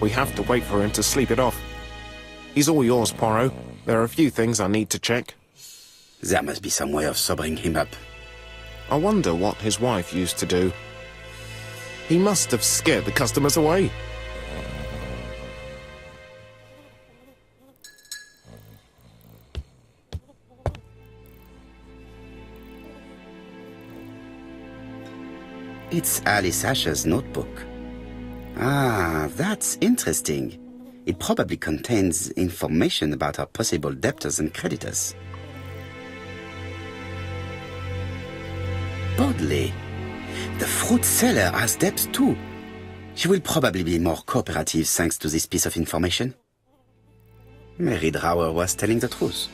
We have to wait for him to sleep it off. He's all yours, Poirot. There are a few things I need to check. There must be some way of sobering him up. I wonder what his wife used to do. He must have scared the customers away. It's Alice Asher's notebook. Ah, that's interesting. It probably contains information about her possible debtors and creditors. Bodley. The fruit seller has debts too. She will probably be more cooperative thanks to this piece of information. Mary Drower was telling the truth.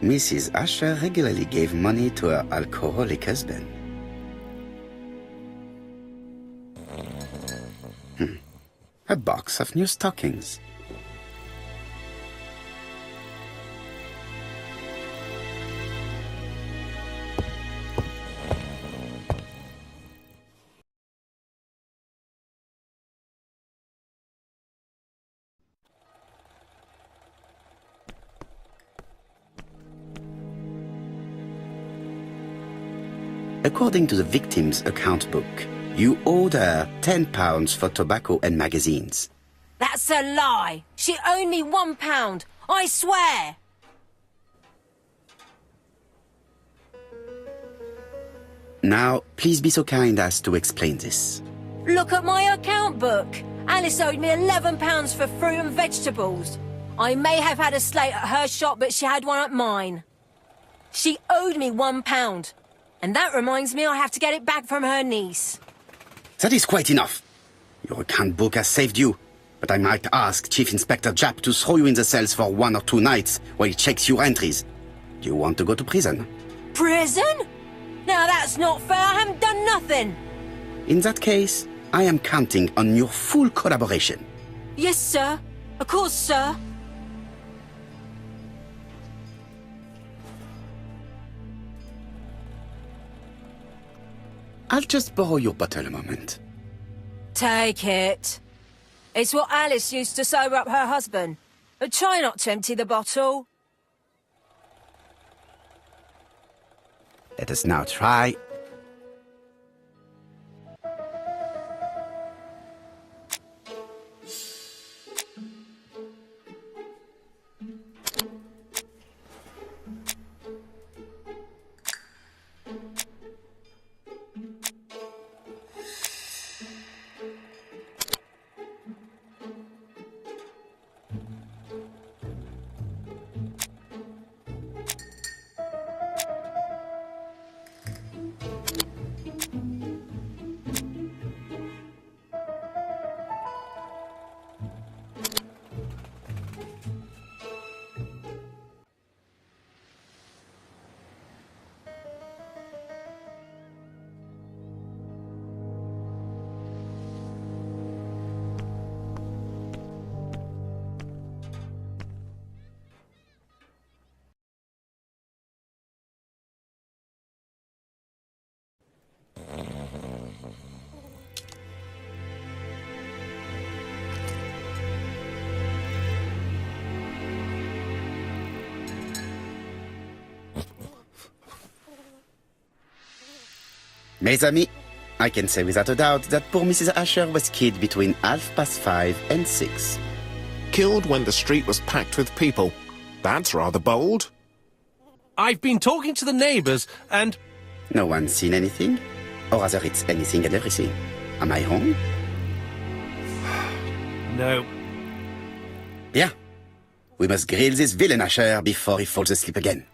Mrs. Asher regularly gave money to her alcoholic husband. A box of new stockings. According to the victim's account book, you owed her £10 for tobacco and magazines. That's a lie. She owed me £1, I swear. Now, please be so kind as to explain this. Look at my account book. Alice owed me £11 for fruit and vegetables. I may have had a slate at her shop, but she had one at mine. She owed me £1. And that reminds me I have to get it back from her niece. That is quite enough. Your account book has saved you, but I might ask Chief Inspector Japp to throw you in the cells for 1 or 2 nights while he checks your entries. Do you want to go to prison? Prison? Now that's not fair. I haven't done nothing. In that case, I am counting on your full collaboration. Yes, sir. Of course, sir. I'll just borrow your bottle a moment. Take it. It's what Alice used to sober up her husband. But try not to empty the bottle. Let us now try. Mes amis, I can say without a doubt that poor Mrs. Asher was killed between 5:30 and 6. Killed when the street was packed with people. That's rather bold. I've been talking to the neighbours and... No one's seen anything? Or rather, it's anything and everything. Am I wrong? No. Bien. We must grill this villain Asher before he falls asleep again.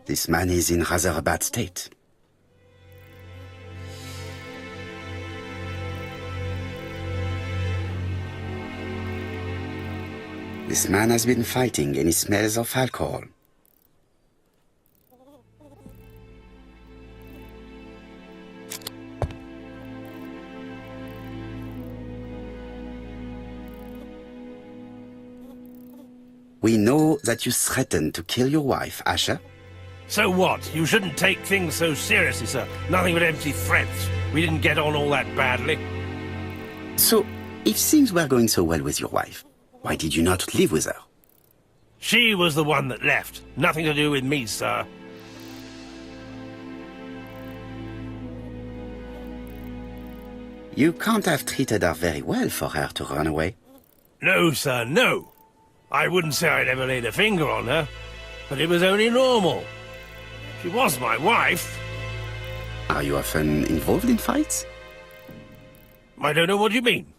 This man is in rather a bad state. This man has been fighting and he smells of alcohol. We know that you threatened to kill your wife, Asher. So what? You shouldn't take things so seriously, sir. Nothing but empty threats. We didn't get on all that badly. So, if things were going so well with your wife, why did you not live with her? She was the one that left. Nothing to do with me, sir. You can't have treated her very well for her to run away. No, sir, no. I wouldn't say I'd ever laid a finger on her, but it was only normal. She was my wife. Are you often involved in fights? I don't know what you mean.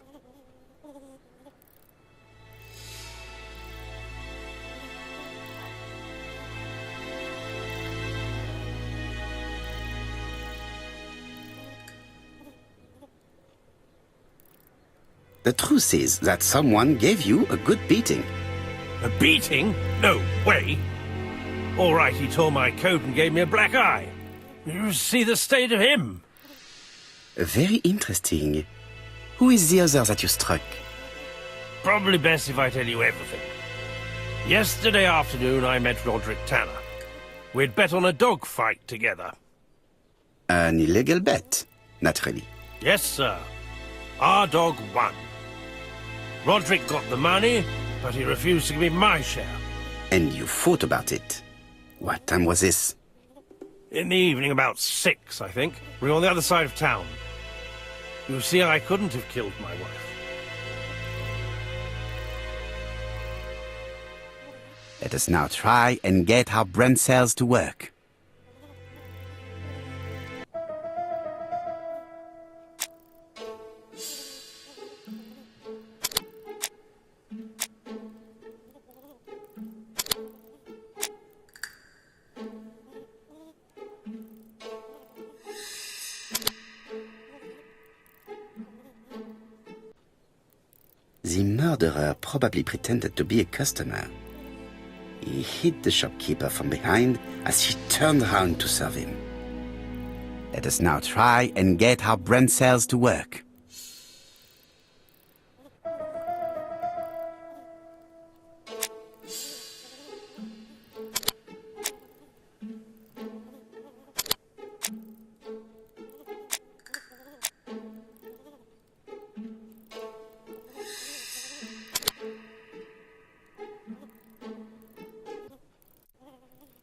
The truth is that someone gave you a good beating. A beating? No way. All right, he tore my coat and gave me a black eye. You see the state of him. Very interesting. Who is the other that you struck? Probably best if I tell you everything. Yesterday afternoon, I met Roderick Tanner. We'd bet on a dog fight together. An illegal bet, naturally. Yes, sir. Our dog won. Roderick got the money, but he refused to give me my share. And you fought about it. What time was this? In the evening, about 6, I think. We were on the other side of town. You see, I couldn't have killed my wife. Let us now try and get our brain cells to work. The murderer probably pretended to be a customer. He hit the shopkeeper from behind as she turned around to serve him. Let us now try and get our brain cells to work.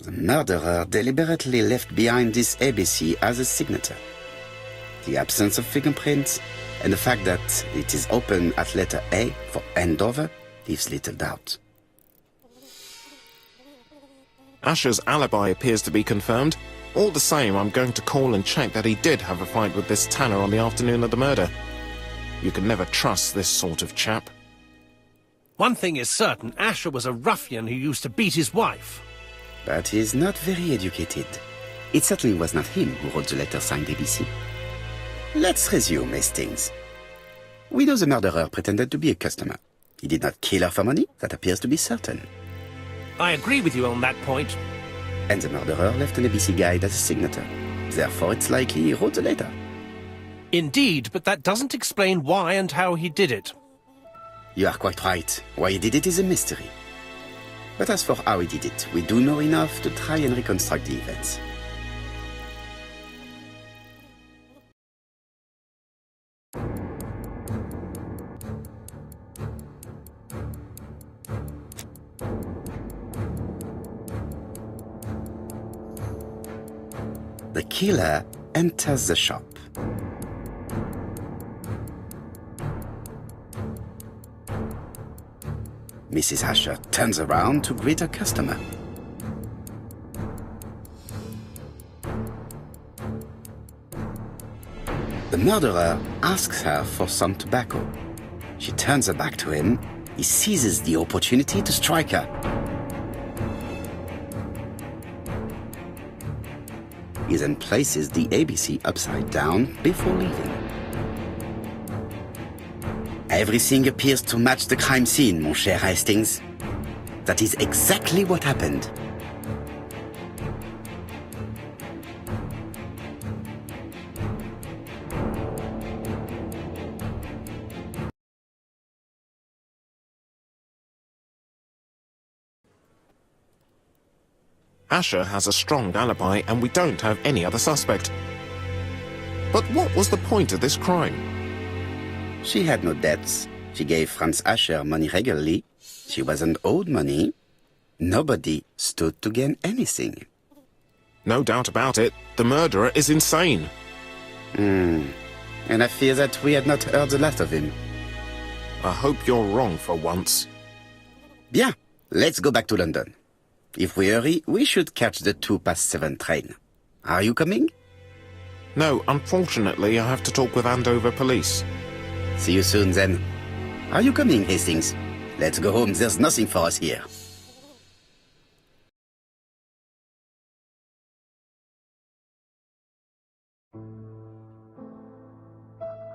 The murderer deliberately left behind this ABC as a signature. The absence of fingerprints and the fact that it is open at letter A for Andover leaves little doubt. Asher's alibi appears to be confirmed. All the same, I'm going to call and check that he did have a fight with this Tanner on the afternoon of the murder. You can never trust this sort of chap. One thing is certain, Asher was a ruffian who used to beat his wife. But he is not very educated. It certainly was not him who wrote the letter signed ABC. Let's resume, Hastings. We know the murderer pretended to be a customer. He did not kill her for money, that appears to be certain. I agree with you on that point. And the murderer left an ABC guide as a signature. Therefore, it's likely he wrote the letter. Indeed, but that doesn't explain why and how he did it. You are quite right. Why he did it is a mystery. But as for how he did it, we do know enough to try and reconstruct the events. The killer enters the shop. Mrs. Asher turns around to greet her customer. The murderer asks her for some tobacco. She turns her back to him. He seizes the opportunity to strike her. He then places the ABC upside down before leaving. Everything appears to match the crime scene, mon cher Hastings. That is exactly what happened. Asher has a strong alibi and we don't have any other suspect. But what was the point of this crime? She had no debts. She gave Franz Asher money regularly. She wasn't owed money. Nobody stood to gain anything. No doubt about it, the murderer is insane. And I fear that we had not heard the last of him. I hope you're wrong for once. Bien, let's go back to London. If we hurry, we should catch the 7:02 train. Are you coming? No, unfortunately, I have to talk with Andover police. See you soon, then. Are you coming, Hastings? Let's go home. There's nothing for us here.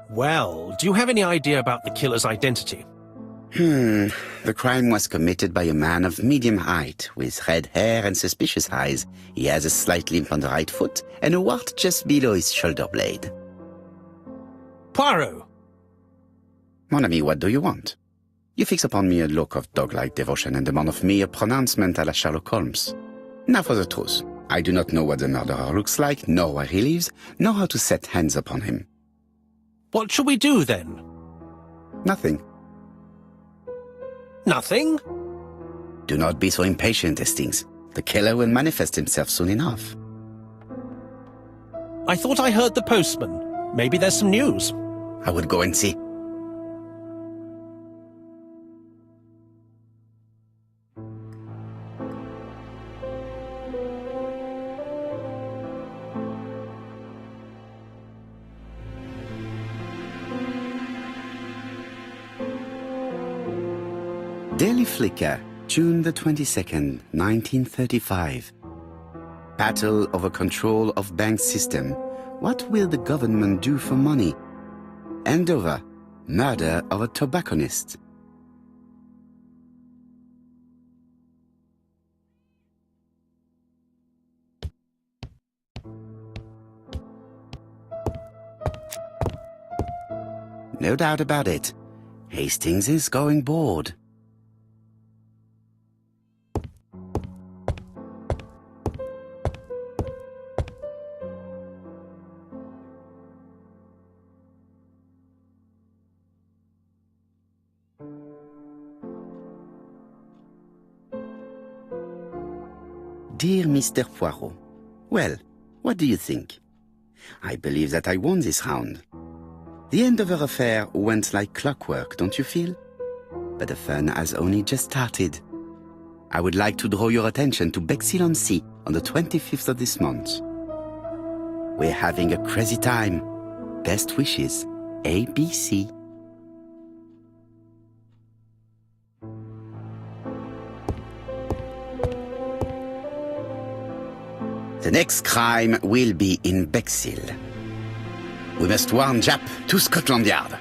Well, do you have any idea about the killer's identity? The crime was committed by a man of medium height, with red hair and suspicious eyes. He has a slight limp on the right foot and a wart just below his shoulder blade. Poirot! Mon ami, what do you want? You fix upon me a look of dog-like devotion and demand of me a pronouncement à la Sherlock Holmes. Now for the truth. I do not know what the murderer looks like, nor where he lives, nor how to set hands upon him. What shall we do, then? Nothing. Nothing? Do not be so impatient, Hastings. The killer will manifest himself soon enough. I thought I heard the postman. Maybe there's some news. I would go and see. Daily Flicker, June the 22nd, 1935. Battle over control of bank system. What will the government do for money? Andover, murder of a tobacconist. No doubt about it. Hastings is going bored. Dear Mr. Poirot, well, what do you think? I believe that I won this round. The Andover affair went like clockwork, don't you feel? But the fun has only just started. I would like to draw your attention to Bexhill-on-Sea on the 25th of this month. We're having a crazy time. Best wishes, ABC. The next crime will be in Bexhill. We must warn Jap to Scotland Yard.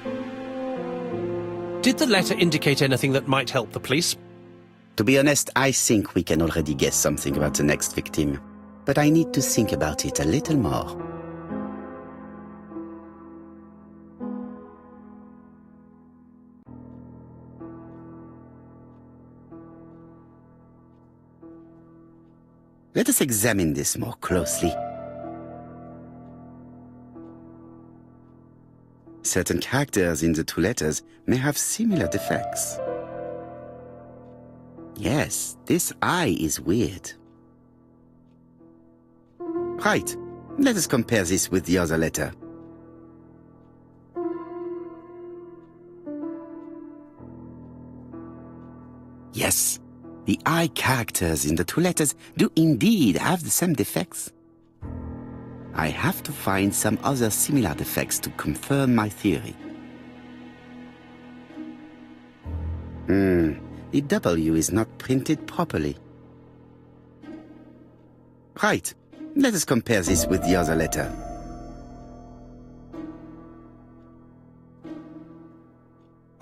Did the letter indicate anything that might help the police? To be honest, I think we can already guess something about the next victim. But I need to think about it a little more. Let us examine this more closely. Certain characters in the two letters may have similar defects. Yes, this I is weird. Right, let us compare this with the other letter. Yes, the I characters in the two letters do indeed have the same defects. I have to find some other similar defects to confirm my theory. The W is not printed properly. Right, let us compare this with the other letter.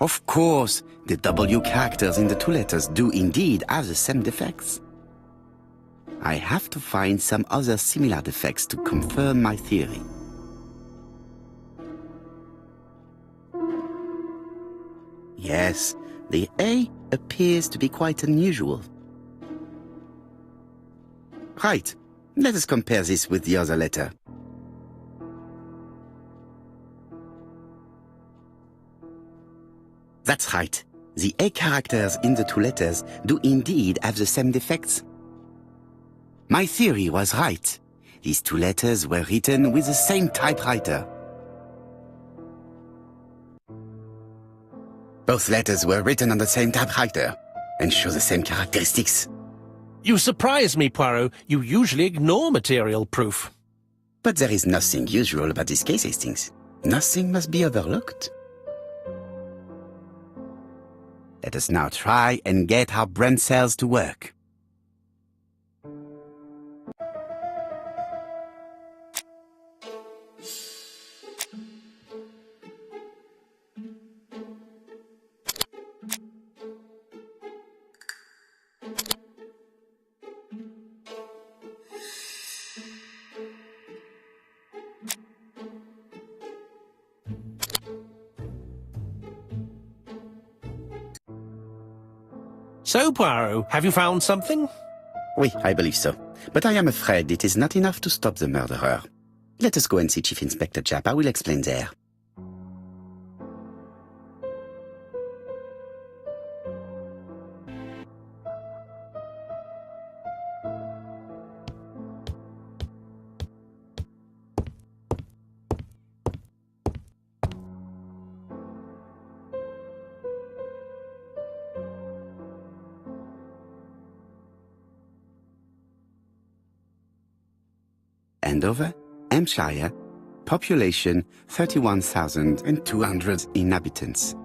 Of course, the W characters in the two letters do indeed have the same defects. I have to find some other similar defects to confirm my theory. Yes, the A appears to be quite unusual. Right. Let us compare this with the other letter. That's right. The A characters in the two letters do indeed have the same defects. My theory was right. These two letters were written with the same typewriter. Both letters were written on the same typewriter and show the same characteristics. You surprise me, Poirot. You usually ignore material proof. But there is nothing usual about this case, Hastings. Nothing must be overlooked. Let us now try and get our brain cells to work. So, Poirot, have you found something? Oui, I believe so. But I am afraid it is not enough to stop the murderer. Let us go and see Chief Inspector Japp. I will explain there. Andover, Hampshire, population 31,200 inhabitants.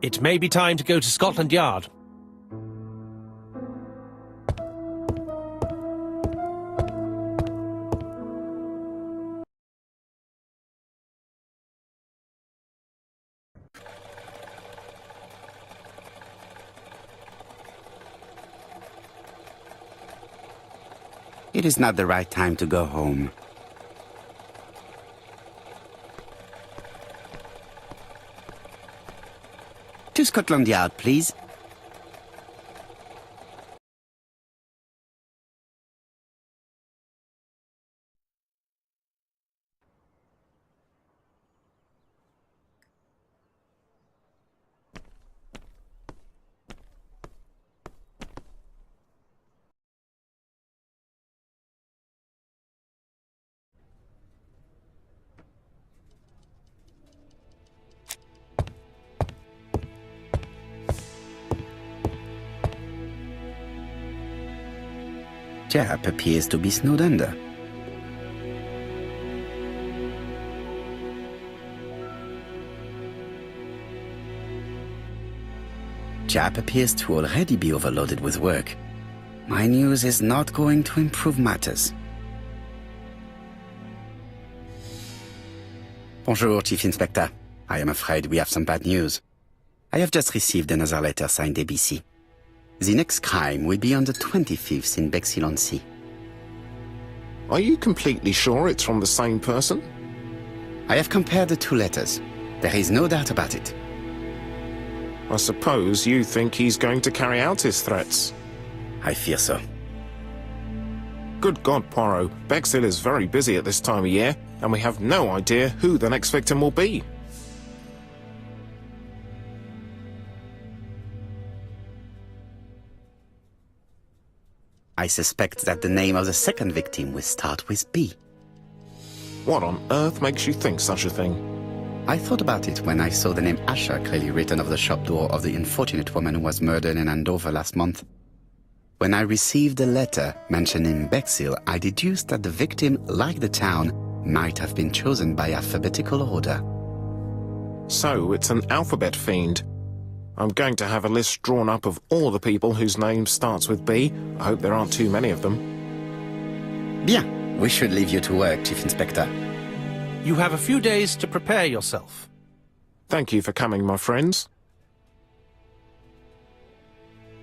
It may be time to go to Scotland Yard. It is not the right time to go home. To Scotland Yard, please. Japp appears to be snowed under. Japp appears to already be overloaded with work. My news is not going to improve matters. Bonjour, Chief Inspector. I am afraid we have some bad news. I have just received another letter signed ABC. The next crime will be on the 25th in Bexhill-on-Sea. Are you completely sure it's from the same person? I have compared the two letters. There is no doubt about it. I suppose you think he's going to carry out his threats. I fear so. Good God, Poirot. Bexhill is very busy at this time of year, and we have no idea who the next victim will be. I suspect that the name of the second victim will start with B. What on earth makes you think such a thing? I thought about it when I saw the name Asher clearly written over the shop door of the unfortunate woman who was murdered in Andover last month. When I received a letter mentioning Bexhill, I deduced that the victim, like the town, might have been chosen by alphabetical order. So it's an alphabet fiend. I'm going to have a list drawn up of all the people whose name starts with B. I hope there aren't too many of them. Bien. We should leave you to work, Chief Inspector. You have a few days to prepare yourself. Thank you for coming, my friends.